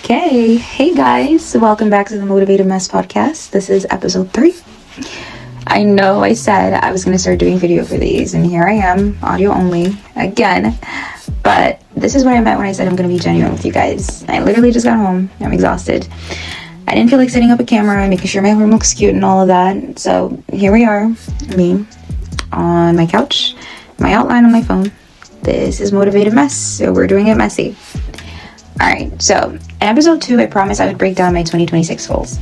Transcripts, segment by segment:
Okay, hey guys, welcome back to the Motivated Mess podcast. This is episode 3. I know I said I was going to start doing video for these, and here I am, audio only, again. But this is what I meant when I said I'm going to be genuine with you guys. I literally just got home. I'm exhausted. I didn't feel like setting up a camera and making sure my room looks cute and all of that. So here we are, me on my couch, my outline on my phone. This is Motivated Mess, so we're doing it messy. Alright, so in episode 2, I promised I would break down my 2026 goals.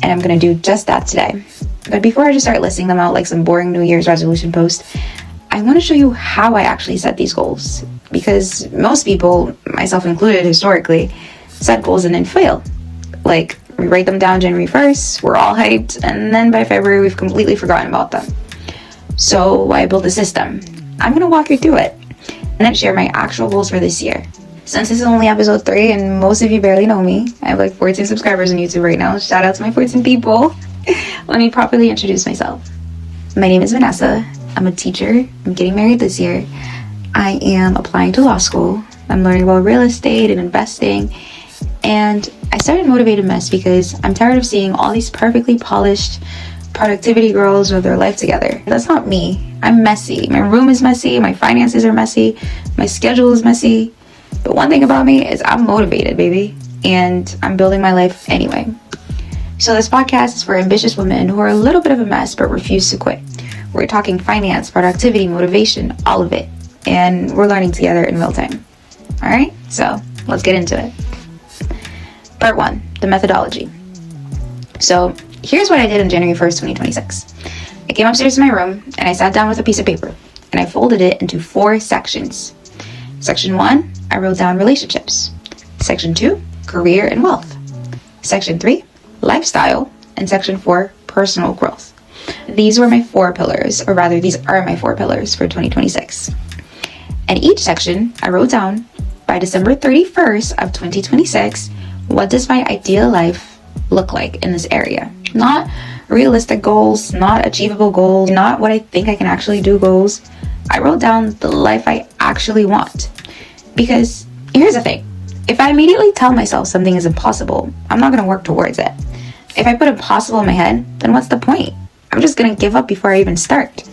And I'm going to do just that today. But before I just start listing them out like some boring New Year's resolution post, I want to show you how I actually set these goals. Because most people, myself included historically, set goals and then fail. Like, we write them down January 1st, we're all hyped, and then by February we've completely forgotten about them. So I built a system. I'm going to walk you through it, and then share my actual goals for this year. Since this is only episode 3 and most of you barely know me, I have like 14 subscribers on YouTube right now. Shout out to my 14 people. Let me properly introduce myself. My name is Vanessa. I'm a teacher. I'm getting married this year. I am applying to law school. I'm learning about real estate and investing. And I started Motivated Mess because I'm tired of seeing all these perfectly polished productivity girls with their life together. That's not me. I'm messy. My room is messy. My finances are messy. My schedule is messy. But one thing about me is I'm motivated, baby, and I'm building my life anyway. So this podcast is for ambitious women who are a little bit of a mess but refuse to quit. We're talking finance, productivity, motivation, all of it, and we're learning together in real time. All right, so let's get into it. Part 1, the methodology. So here's what I did on January 1st, 2026. I came upstairs to my room and I sat down with a piece of paper and I folded it into 4 sections. Section 1, I wrote down relationships. Section 2, career and wealth. Section 3, lifestyle. And Section 4, personal growth. These were my 4 pillars, or rather these are my 4 pillars for 2026. And each section, I wrote down, by December 31st of 2026, what does my ideal life look like in this area? Not realistic goals, not achievable goals, not what I think I can actually do goals. I wrote down the life I actually want. Because here's the thing, if I immediately tell myself something is impossible, I'm not going to work towards it. If I put impossible in my head, then what's the point? I'm just going to give up before I even start.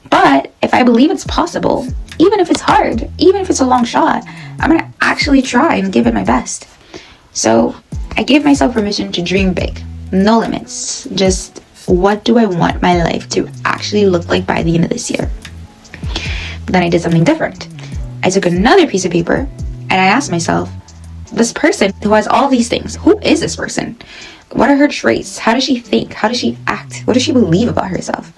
But if I believe it's possible, even if it's hard, even if it's a long shot, I'm going to actually try and give it my best. So I gave myself permission to dream big. No limits. Just what do I want my life to actually look like by the end of this year? Then I did something different. I took another piece of paper and I asked myself, this person who has all these things, who is this person? What are her traits? How does she think? How does she act? What does she believe about herself?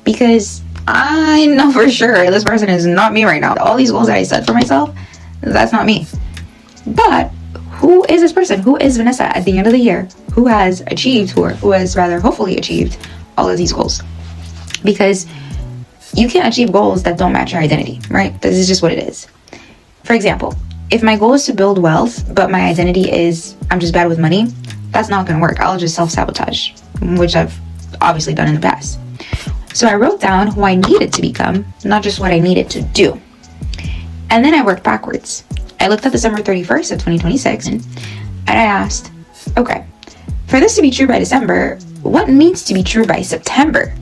Because I know for sure this person is not me right now. All these goals that I set for myself, that's not me. But who is this person? Who is Vanessa at the end of the year? Who has achieved, who has rather hopefully achieved all of these goals? Because you can't achieve goals that don't match your identity, right? This is just what it is. For example, if my goal is to build wealth, but my identity is I'm just bad with money, that's not going to work. I'll just self-sabotage, which I've obviously done in the past. So I wrote down who I needed to become, not just what I needed to do. And then I worked backwards. I looked at December 31st of 2026 and I asked, okay, for this to be true by December, what needs to be true by September?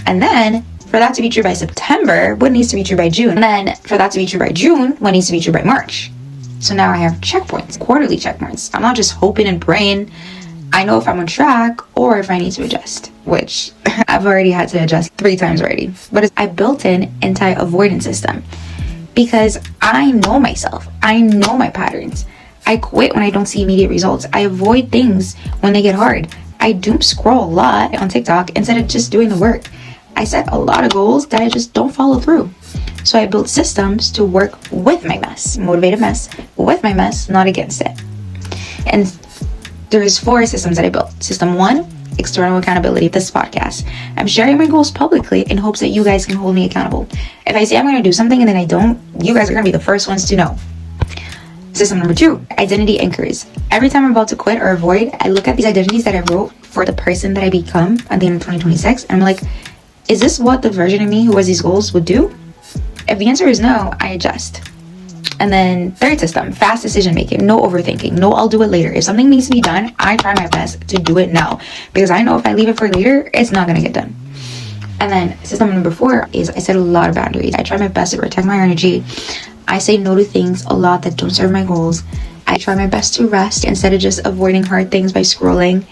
And then for that to be true by September, what needs to be true by June? And then for that to be true by June, what needs to be true by March? So now I have checkpoints, quarterly checkpoints. I'm not just hoping and praying. I know if I'm on track or if I need to adjust, which I've already had to adjust 3 times already. But I built in anti-avoidance system because I know myself. I know my patterns. I quit when I don't see immediate results. I avoid things when they get hard. I doom scroll a lot on TikTok instead of just doing the work. I set a lot of goals that I just don't follow through. So I built systems to work with my mess, Motivated Mess, with my mess, not against it. And there's 4 systems that I built. System 1, external accountability, this podcast. I'm sharing my goals publicly in hopes that you guys can hold me accountable. If I say I'm going to do something and then I don't, you guys are going to be the first ones to know. System number 2, identity anchors. Every time I'm about to quit or avoid, I look at these identities that I wrote for the person that I become at the end of 2026, and I'm like, is this what the version of me who has these goals would do? If the answer is no, I adjust. And then third system, fast decision making, no overthinking, no I'll do it later. If something needs to be done, I try my best to do it now, because I know if I leave it for later, it's not gonna get done. And then system number 4 is I set a lot of boundaries. I try my best to protect my energy. I say no to things a lot that don't serve my goals. I try my best to rest instead of just avoiding hard things by scrolling.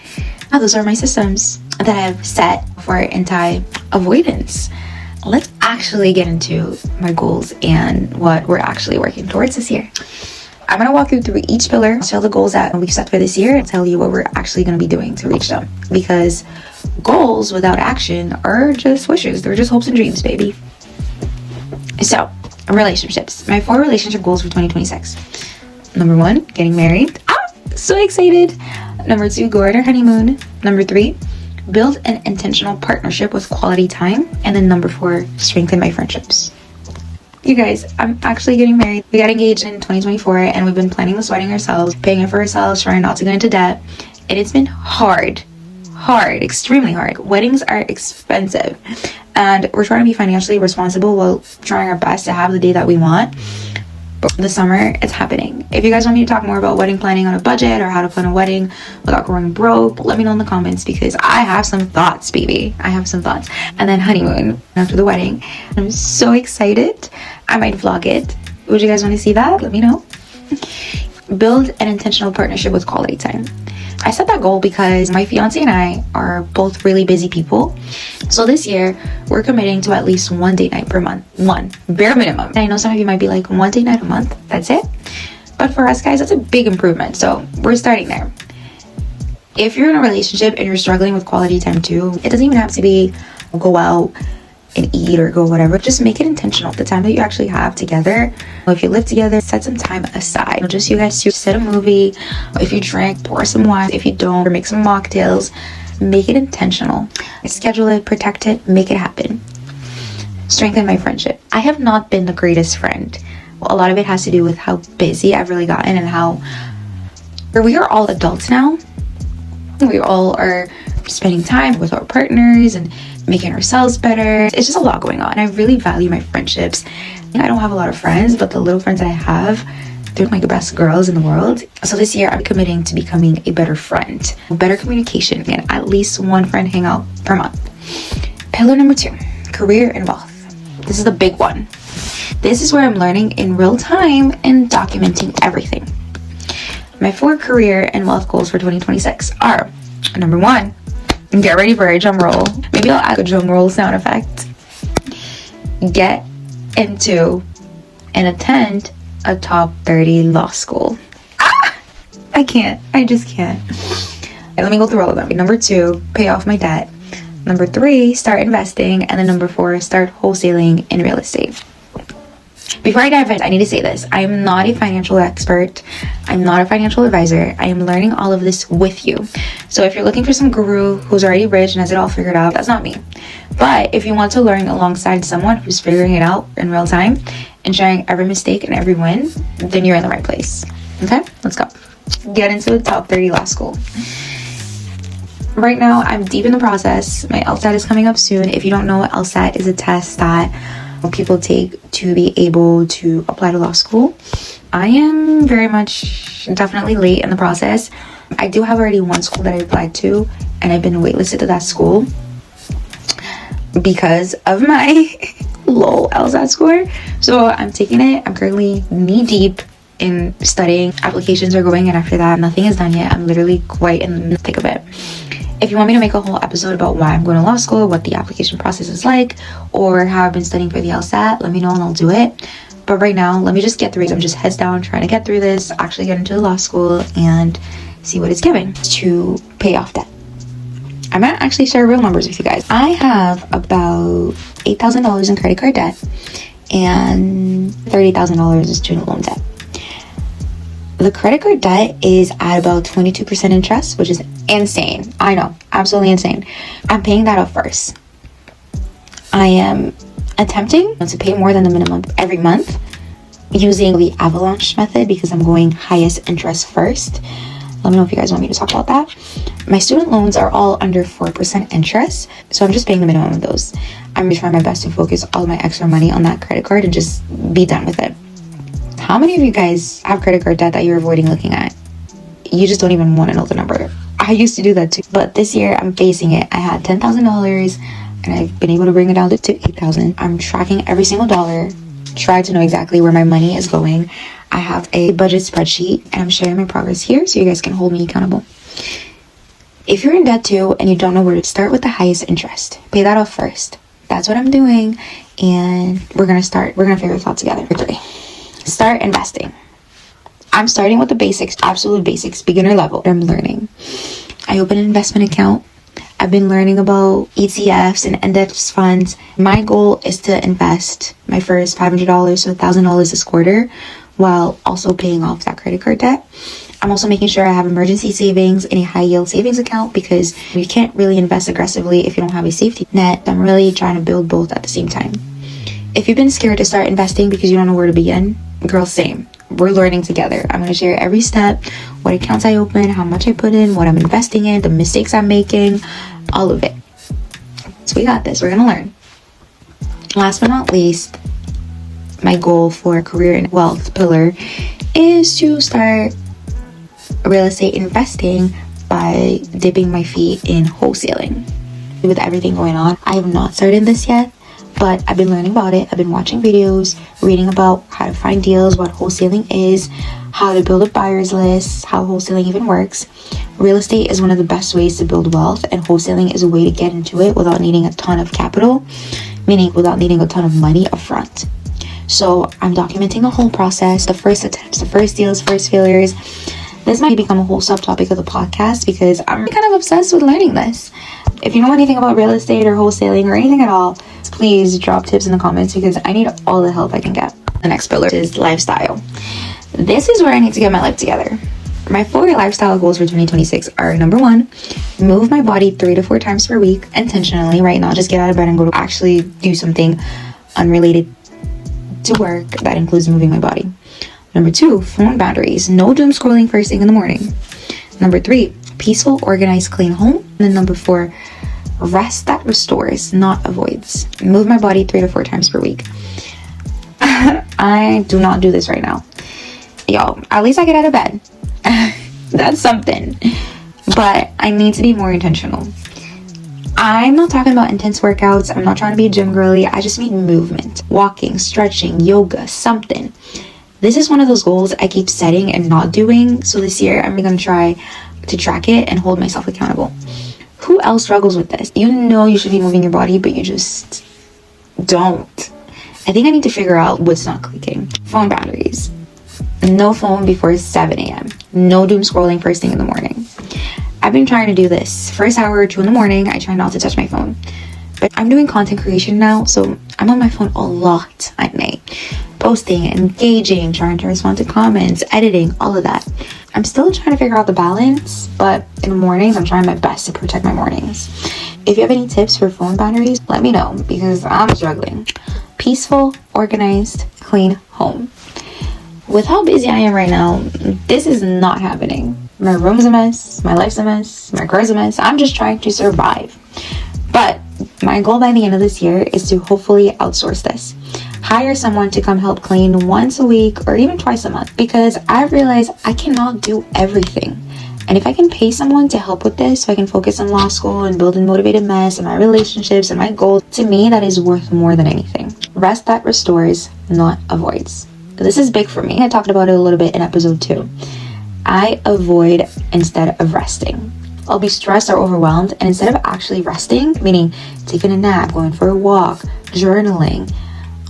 Now, those are my systems that I've set for anti-avoidance. Let's actually get into my goals and what we're actually working towards this year. I'm going to walk you through each pillar, tell the goals that we've set for this year, and tell you what we're actually going to be doing to reach them. Because goals without action are just wishes. They're just hopes and dreams, baby. So, relationships. My 4 relationship goals for 2026. Number 1, getting married. So excited. Number 2, go on our honeymoon. Number 3, build an intentional partnership with quality time. And then number 4, strengthen my friendships. You guys, I'm actually getting married. We got engaged in 2024 and we've been planning this wedding ourselves, paying it for ourselves, trying not to go into debt. And it's been hard, extremely hard. Weddings are expensive and we're trying to be financially responsible while trying our best to have the day that we want. But this summer, it's happening. If you guys want me to talk more about wedding planning on a budget or how to plan a wedding without going broke, let me know in the comments, because I have some thoughts, baby. I have some thoughts. And then honeymoon after the wedding. I'm so excited. I might vlog it. Would you guys want to see that? Let me know. Build an intentional partnership with quality time. I set that goal because my fiance and I are both really busy people. So this year, we're committing to at least 1 date night per month. 1, bare minimum. And I know some of you might be like, 1 date night a month? That's it? But for us guys, that's a big improvement. So we're starting there. If you're in a relationship and you're struggling with quality time too, it doesn't even have to be go out and eat or go whatever. Just make it intentional. The time that you actually have together. If you live together, set some time aside. Just you guys to set a movie. If you drink, pour some wine. If you don't, or make some mocktails. Make it intentional. Schedule it, protect it, make it happen. Strengthen my friendship. I have not been the greatest friend. A lot of it has to do with how busy I've really gotten and how we are all adults now. We all are spending time with our partners and making ourselves better. It's just a lot going on. I really value my friendships. I don't have a lot of friends, but the little friends that I have, they're my best girls in the world. So this year I'm committing to becoming a better friend, better communication, and at least 1 friend hangout per month. Pillar number 2, career and wealth. This is the big one. This is where I'm learning in real time and documenting everything. My 4 career and wealth goals for 2026 are: number 1, get ready for a drum roll. Maybe I'll add a drum roll sound effect. Get into and attend a top 30 law school. I can't. I just can't. Let me go through all of them. Number 2, pay off my debt. Number 3, start investing. And then number 4, start wholesaling in real estate. Before I dive in, I need to say this. I am not a financial expert. I'm not a financial advisor. I am learning all of this with you. So if you're looking for some guru who's already rich and has it all figured out, that's not me. But if you want to learn alongside someone who's figuring it out in real time and sharing every mistake and every win, then you're in the right place. Okay, let's go. Get into the top 30 law school. Right now, I'm deep in the process. My LSAT is coming up soon. If you don't know, LSAT is a test that people take to be able to apply to law school. I am very much definitely late in the process. I do have already 1 school that I applied to, and I've been waitlisted to that school because of my low LSAT score. So I'm taking it. I'm currently knee deep in studying. Applications are going, and after that, nothing is done yet. I'm literally quite in the thick of it. If you want me to make a whole episode about why I'm going to law school, what the application process is like, or how I've been studying for the LSAT, let me know and I'll do it. But right now, let me just get through it. I'm just heads down trying to get through this, actually get into the law school and see what it's giving to pay off debt. I'm going to actually share real numbers with you guys. I have about $8,000 in credit card debt and $30,000 in student loan debt. The credit card debt is at about 22% interest, which is insane. I know, absolutely insane. I'm paying that off first. I am attempting to pay more than the minimum every month using the avalanche method because I'm going highest interest first. Let me know if you guys want me to talk about that. My student loans are all under 4% interest, so I'm just paying the minimum of those. I'm trying my best to focus all my extra money on that credit card and just be done with it. How many of you guys have credit card debt that you're avoiding looking at? You just don't even want to know the number. I used to do that too, but this year I'm facing it. I had $10,000 and I've been able to bring it down to $8,000. I'm tracking every single dollar, try to know exactly where my money is going. I have a budget spreadsheet and I'm sharing my progress here so you guys can hold me accountable. If you're in debt too and you don't know where to start, with the highest interest, pay that off first. That's what I'm doing, and we're gonna figure this out together. 3, start investing. I'm starting with the basics, absolute basics, beginner level. I'm learning. I opened an investment account. I've been learning about ETFs and index funds. My goal is to invest my first $500 to $1,000 this quarter while also paying off that credit card debt. I'm also making sure I have emergency savings in a high yield savings account because you can't really invest aggressively if you don't have a safety net. I'm really trying to build both at the same time. If you've been scared to start investing because you don't know where to begin, girl, same. We're learning together. I'm going to share every step, what accounts I open, how much I put in, what I'm investing in, the mistakes I'm making, all of it. So we got this. We're going to learn. Last but not least, my goal for career and wealth pillar is to start real estate investing by dipping my feet in wholesaling. With everything going on, I have not started this yet, but I've been learning about it. I've been watching videos, reading about how to find deals, what wholesaling is, how to build a buyer's list, how wholesaling even works. Real estate is one of the best ways to build wealth, and wholesaling is a way to get into it without needing a ton of capital, meaning without needing a ton of money upfront. So I'm documenting the whole process, the first attempts, the first deals, first failures. This might become a whole subtopic of the podcast because I'm kind of obsessed with learning this. If you know anything about real estate or wholesaling or anything at all, please drop tips in the comments because I need all the help I can get. The next pillar is lifestyle. This is where I need to get my life together. My 4 lifestyle goals for 2026 are: number 1, move my body 3 to 4 times per week intentionally, right? Not just get out of bed and go to actually do something unrelated to work that includes moving my body. Number 2, phone boundaries. No doom scrolling first thing in the morning. Number 3, peaceful, organized, clean home. And then number 4, rest that restores, not avoids. Move my body 3 to 4 times per week. I do not do this right now. Y'all, at least I get out of bed. That's something. But I need to be more intentional. I'm not talking about intense workouts. I'm not trying to be a gym girly. I just mean movement. Walking, stretching, yoga, something. This is one of those goals I keep setting and not doing. So this year, I'm going to try to track it and hold myself accountable. Who else struggles with this? You know you should be moving your body, but you just don't. I think I need to figure out what's not clicking. Phone boundaries. No phone before 7 a.m. No doom scrolling first thing in the morning. I've been trying to do this. First hour or 2 in the morning, I try not to touch my phone. But I'm doing content creation now, so I'm on my phone a lot at night. Posting, engaging, trying to respond to comments, editing, all of that. I'm still trying to figure out the balance, but in the mornings, I'm trying my best to protect my mornings. If you have any tips for phone boundaries, let me know because I'm struggling. Peaceful, organized, clean home. With how busy I am right now, this is not happening. My room's a mess, my life's a mess, my car's a mess. I'm just trying to survive. But my goal by the end of this year is to hopefully outsource this. Hire someone to come help clean once a week or even twice a month because I've realized I cannot do everything. And if I can pay someone to help with this so I can focus on law school and build a motivated mess and my relationships and my goals, to me that is worth more than anything. Rest that restores, not avoids. This is big for me. I talked about it a little bit in episode 2. I avoid instead of resting. I'll be stressed or overwhelmed, and instead of actually resting, meaning taking a nap, going for a walk, journaling,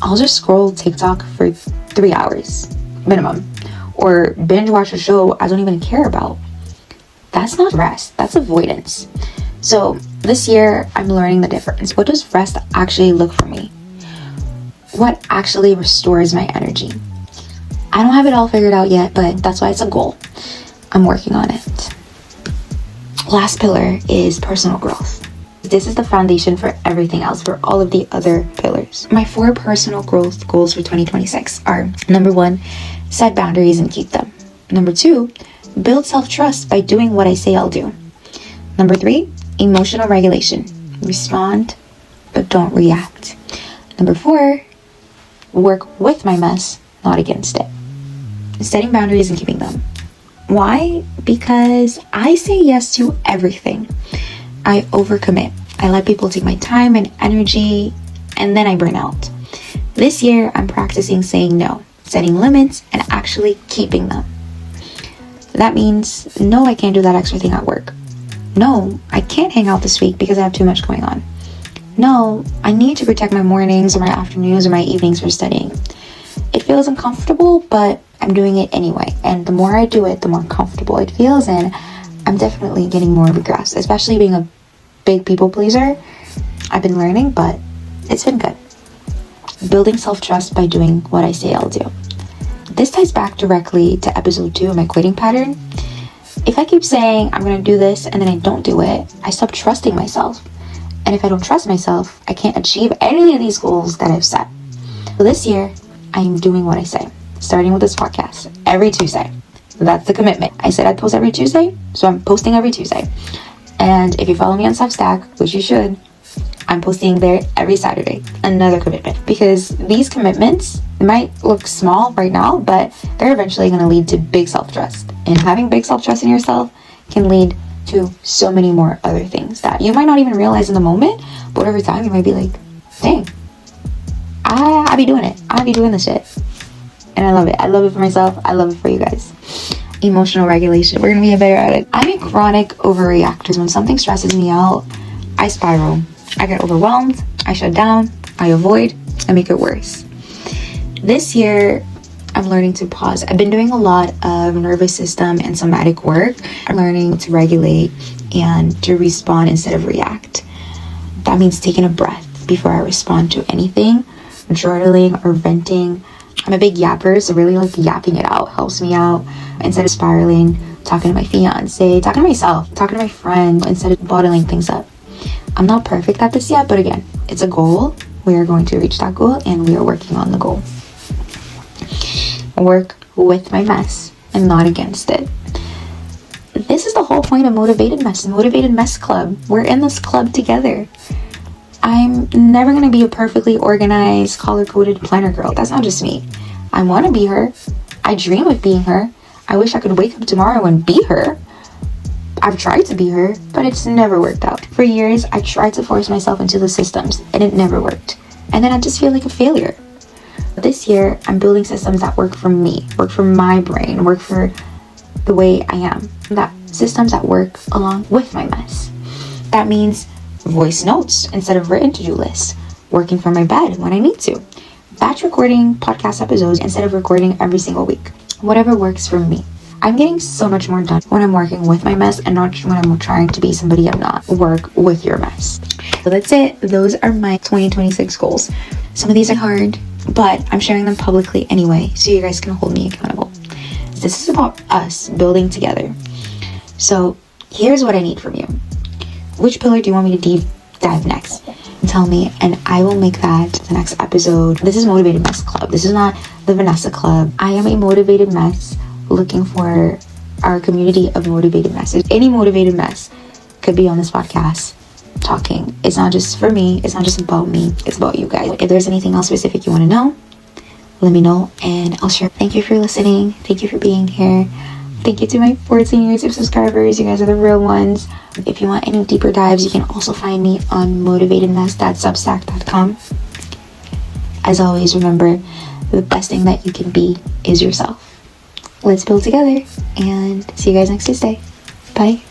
I'll just scroll TikTok for 3 hours minimum, or binge watch a show I don't even care about. That's not rest, that's avoidance. So this year I'm learning the difference. What does rest actually look for me? What actually restores my energy? I don't have it all figured out yet, but that's why it's a goal. I'm working on it. Last pillar is personal growth. This is the foundation for everything else, for all of the other pillars. My 4 personal growth goals for 2026 are: number 1, set boundaries and keep them. Number 2, build self-trust by doing what I say I'll do. Number 3, emotional regulation. Respond, but don't react. Number 4, work with my mess, not against it. setting boundaries and keeping them. Why? Because I say yes to everything. I overcommit. I let people take my time and energy, and then I burn out. This year, I'm practicing saying no, setting limits, and actually keeping them. That means, no, I can't do that extra thing at work. No, I can't hang out this week because I have too much going on. No, I need to protect my mornings or my afternoons or my evenings for studying. It feels uncomfortable, but I'm doing it anyway. And the more I do it, the more comfortable it feels, and I'm definitely getting more progress, especially being a big people pleaser. I've been learning, but it's been good. Building self-trust by doing what I say I'll do. This ties back directly to episode 2 of my quitting pattern. If I keep saying I'm going to do this and then I don't do it, I stop trusting myself. And if I don't trust myself, I can't achieve any of these goals that I've set. So this year, I am doing what I say, starting with this podcast every Tuesday. That's the commitment. I said I'd post every Tuesday, so I'm posting every Tuesday. And if you follow me on Substack, which you should, I'm posting there every Saturday. Another commitment. Because these commitments might look small right now, but they're eventually going to lead to big self-trust. And having big self-trust in yourself can lead to so many more other things that you might not even realize in the moment, but over time you might be like, dang, I be doing it. I be doing this shit. And I love it. I love it for myself. I love it for you guys. Emotional regulation. We're going to get better at it. I'm a chronic overreactor. When something stresses me out, I spiral. I get overwhelmed. I shut down. I avoid. I make it worse. This year, I'm learning to pause. I've been doing a lot of nervous system and somatic work. I'm learning to regulate and to respond instead of react. That means taking a breath before I respond to anything, journaling or venting. I'm a big yapper, so really like yapping it out helps me out. Instead of spiraling, talking to my fiance, talking to myself, talking to my friend, instead of bottling things up. I'm not perfect at this yet, but again, it's a goal. We are going to reach that goal and we are working on the goal. Work with my mess and not against it. This is the whole point of Motivated Mess, the Motivated Mess Club. We're in this club together. I'm never going to be a perfectly organized, color-coded planner girl. That's not just me. I want to be her. I dream of being her. I wish I could wake up tomorrow and be her. I've tried to be her, but it's never worked out. For years, I tried to force myself into the systems, and it never worked. And then I just feel like a failure. This year, I'm building systems that work for me, work for my brain, work for the way I am. That systems that work along with my mess. That means voice notes instead of written to-do lists, working from my bed when I need to, batch recording podcast episodes instead of recording every single week. Whatever works for me. I'm getting so much more done when I'm working with my mess and not when I'm trying to be somebody I'm not. Work with your mess. So that's it. Those are my 2026 goals. Some of these are hard, but I'm sharing them publicly anyway, so you guys can hold me accountable. This is about us building together. So here's what I need from you. Which pillar do you want me to deep dive next? Tell me, and I will make that the next episode. This is Motivated Mess Club. This is not the Vanessa Club. I am a motivated mess looking for our community of motivated messes. Any motivated mess could be on this podcast talking. It's not just for me. It's not just about me. It's about you guys. If there's anything else specific you want to know, let me know and I'll share. Thank you for listening. Thank you for being here. Thank you to my 14 YouTube subscribers. You guys are the real ones. If you want any deeper dives, you can also find me on motivatedmess.substack.com. As always, remember, the best thing that you can be is yourself. Let's build together and see you guys next Tuesday. Bye.